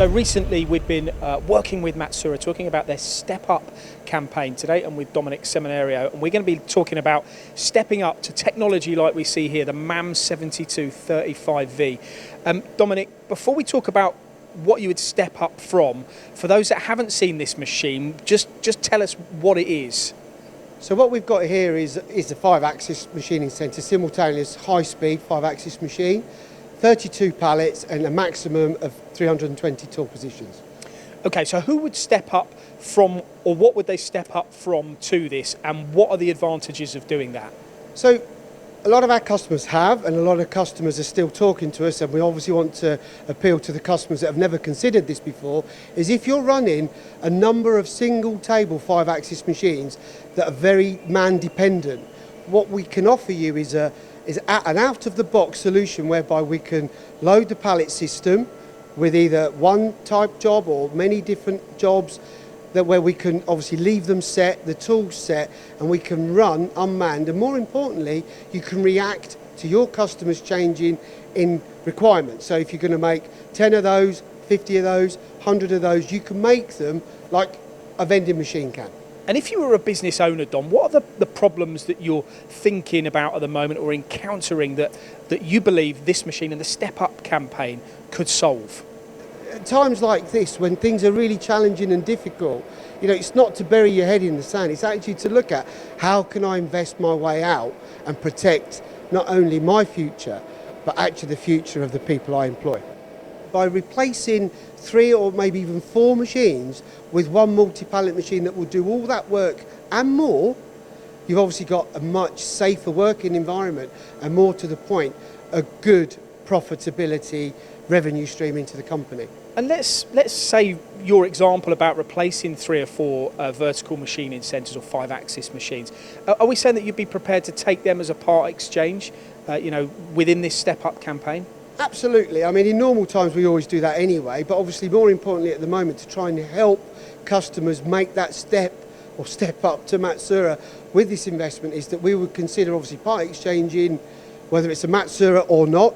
So recently we've been working with Matsuura, talking about their Step Up campaign today, and with Domenic Seminerio, and we're going to be talking about stepping up to technology like we see here, the MAM72-35V. Domenic, before we talk about what you would step up from, for those that haven't seen this machine, just tell us what it is. So what we've got here is a 5-axis machining centre, simultaneous high-speed 5-axis machine, 32 pallets and a maximum of 320 tool positions. Okay, so who would step up from, or what would they step up from to this, and what are the advantages of doing that? So a lot of our customers have, and a lot of customers are still talking to us, and we obviously want to appeal to the customers that have never considered this before, is if you're running a number of single table 5-axis machines that are very man dependent, what we can offer you is an out-of-the-box solution whereby we can load the pallet system with either one type job or many different jobs, where we can obviously leave them set, the tools set, and we can run unmanned. And more importantly, you can react to your customers changing in requirements. So if you're going to make 10 of those, 50 of those, 100 of those, you can make them like a vending machine can. And if you were a business owner, Dom, what are the problems that you're thinking about at the moment or encountering that you believe this machine and the Step Up campaign could solve? At times like this, when things are really challenging and difficult, you know, it's not to bury your head in the sand, it's actually to look at how can I invest my way out and protect not only my future, but actually the future of the people I employ. By replacing 3 or maybe even 4 machines with one multi-pallet machine that will do all that work and more, you've obviously got a much safer working environment and, more to the point, a good profitability revenue stream into the company. And let's say your example about replacing 3 or 4 vertical machining centres or 5-axis machines. Are we saying that you'd be prepared to take them as a part exchange, within this Step Up campaign? Absolutely. I mean, in normal times we always do that anyway, but obviously more importantly at the moment to try and help customers make that step up to Matsuura with this investment is that we would consider obviously part exchanging, whether it's a Matsuura or not.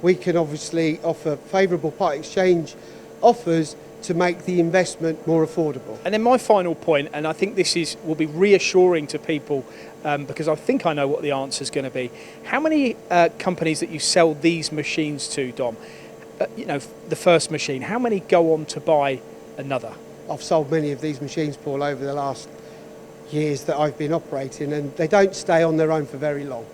We can obviously offer favourable part exchange offers to make the investment more affordable. And then my final point, and I think this will be reassuring to people because I think I know what the answer is going to be. How many companies that you sell these machines to, Dom, the first machine, how many go on to buy another? I've sold many of these machines, Paul, over the last years that I've been operating, and they don't stay on their own for very long.